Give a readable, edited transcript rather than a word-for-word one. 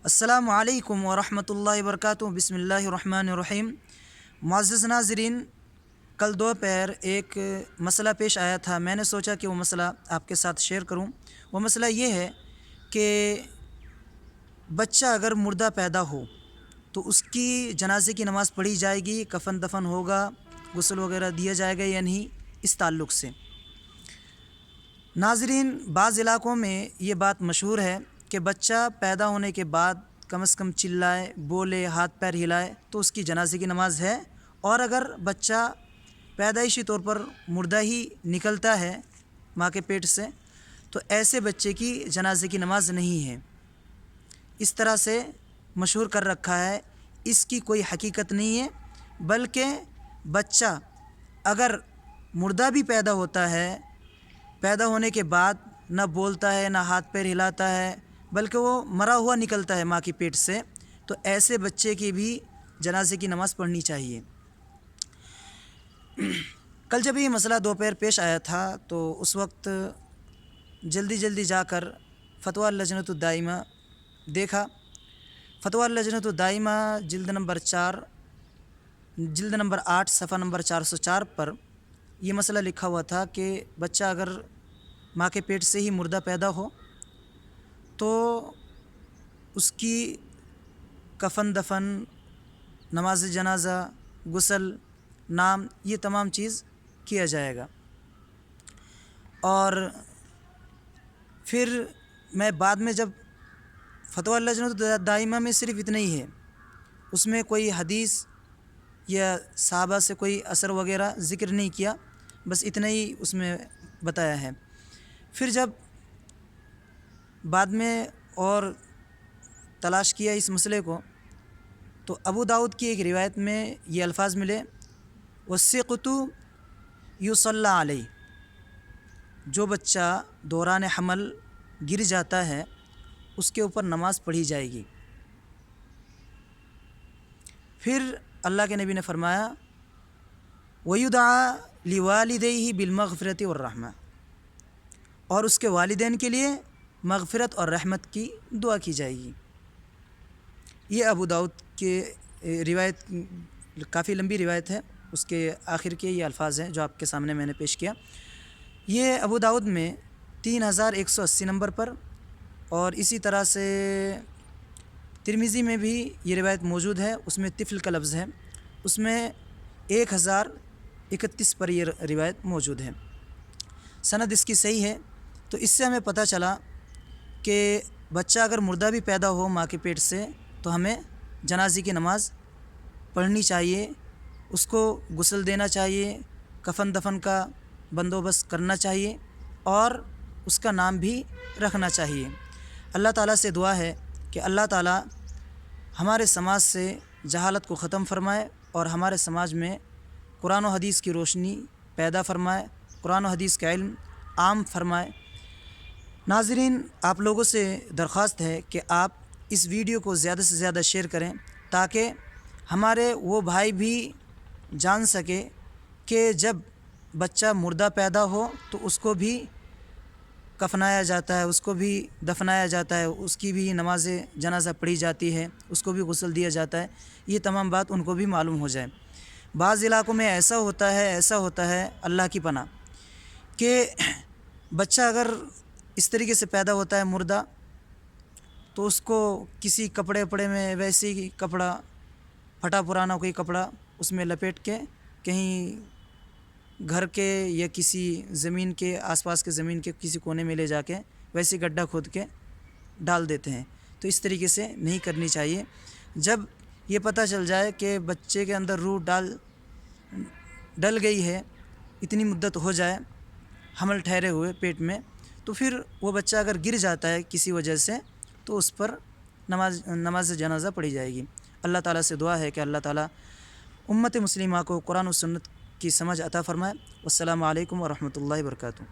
السلام علیکم ورحمۃ اللہ وبرکاتہ۔ بسم اللہ الرحمن الرحیم۔ معزز ناظرین، کل دوپہر ایک مسئلہ پیش آیا تھا، میں نے سوچا کہ وہ مسئلہ آپ کے ساتھ شیئر کروں۔ وہ مسئلہ یہ ہے کہ بچہ اگر مردہ پیدا ہو تو اس کی جنازے کی نماز پڑھی جائے گی، کفن دفن ہوگا، غسل وغیرہ دیا جائے گا یا نہیں، اس تعلق سے۔ ناظرین، بعض علاقوں میں یہ بات مشہور ہے کہ بچہ پیدا ہونے کے بعد کم از کم چلائے، بولے، ہاتھ پیر ہلائے تو اس کی جنازے کی نماز ہے، اور اگر بچہ پیدائشی طور پر مردہ ہی نکلتا ہے ماں کے پیٹ سے تو ایسے بچے کی جنازے کی نماز نہیں ہے۔ اس طرح سے مشہور کر رکھا ہے، اس کی کوئی حقیقت نہیں ہے، بلکہ بچہ اگر مردہ بھی پیدا ہوتا ہے، پیدا ہونے کے بعد نہ بولتا ہے، نہ ہاتھ پیر ہلاتا ہے، بلکہ وہ مرا ہوا نکلتا ہے ماں کے پیٹ سے، تو ایسے بچے کی بھی جنازے کی نماز پڑھنی چاہیے۔ کل جب یہ مسئلہ دوپہر پیش آیا تھا تو اس وقت جلدی جا کر فتویٰ اللجنۃ الدائمہ دیکھا۔ فتویٰ اللجنۃ الدائمہ جلد نمبر 8 صفحہ نمبر 404 پر یہ مسئلہ لکھا ہوا تھا کہ بچہ اگر ماں کے پیٹ سے ہی مردہ پیدا ہو تو اس کی کفن دفن، نماز جنازہ، غسل، نام، یہ تمام چیز کیا جائے گا۔ اور پھر میں بعد میں جب فتویٰ اللجنۃ الدائمہ میں صرف اتنا ہی ہے، اس میں کوئی حدیث یا صحابہ سے کوئی اثر وغیرہ ذکر نہیں کیا، بس اتنا ہی اس میں بتایا ہے۔ پھر جب بعد میں اور تلاش کیا اس مسئلے کو تو ابو داؤد کی ایک روایت میں یہ الفاظ ملے، والسقط یصلی علیہ، جو بچہ دوران حمل گر جاتا ہے اس کے اوپر نماز پڑھی جائے گی۔ پھر اللہ کے نبی نے فرمایا وَيُدْعَى لِوَالِدَيْهِ بِالْمَغْفِرَةِ وَالرَّحْمَةِ، اور اس کے والدین کے لیے مغفرت اور رحمت کی دعا کی جائے گی۔ یہ ابو داؤد کے روایت کافی لمبی روایت ہے، اس کے آخر کے یہ الفاظ ہیں جو آپ کے سامنے میں نے پیش کیا۔ یہ ابو داؤد میں 3180 نمبر پر، اور اسی طرح سے ترمذی میں بھی یہ روایت موجود ہے، اس میں طفل کا لفظ ہے، اس میں 1031 پر یہ روایت موجود ہے، سند اس کی صحیح ہے۔ تو اس سے ہمیں پتہ چلا کہ بچہ اگر مردہ بھی پیدا ہو ماں کے پیٹ سے تو ہمیں جنازے کی نماز پڑھنی چاہیے، اس کو غسل دینا چاہیے، کفن دفن کا بندوبست کرنا چاہیے، اور اس کا نام بھی رکھنا چاہیے۔ اللہ تعالیٰ سے دعا ہے کہ اللہ تعالیٰ ہمارے سماج سے جہالت کو ختم فرمائے اور ہمارے سماج میں قرآن و حدیث کی روشنی پیدا فرمائے، قرآن و حدیث کا علم عام فرمائے۔ ناظرین، آپ لوگوں سے درخواست ہے کہ آپ اس ویڈیو کو زیادہ سے زیادہ شیئر کریں تاکہ ہمارے وہ بھائی بھی جان سکے کہ جب بچہ مردہ پیدا ہو تو اس کو بھی کفنایا جاتا ہے، اس کو بھی دفنایا جاتا ہے، اس کی بھی نماز جنازہ پڑھی جاتی ہے، اس کو بھی غسل دیا جاتا ہے، یہ تمام بات ان کو بھی معلوم ہو جائے۔ بعض علاقوں میں ایسا ہوتا ہے اللہ کی پناہ کہ بچہ اگر اس طریقے سے پیدا ہوتا ہے مردہ تو اس کو کسی کپڑے میں، ویسے ہی کپڑا پھٹا پرانا کوئی کپڑا اس میں لپیٹ کے کہیں گھر کے یا کسی زمین کے آس پاس کے زمین کے کسی کونے میں لے جا کے ویسے گڈھا کھود کے ڈال دیتے ہیں، تو اس طریقے سے نہیں کرنی چاہیے۔ جب یہ پتہ چل جائے کہ بچے کے اندر روح ڈل گئی ہے، اتنی مدت ہو جائے حمل ٹھہرے ہوئے پیٹ میں، تو پھر وہ بچہ اگر گر جاتا ہے کسی وجہ سے تو اس پر نماز جنازہ پڑھی جائے گی۔ اللہ تعالیٰ سے دعا ہے کہ اللہ تعالیٰ امت مسلمہ کو قرآن و سنت کی سمجھ عطا فرمائے۔ والسلام علیکم ورحمۃ اللہ وبرکاتہ۔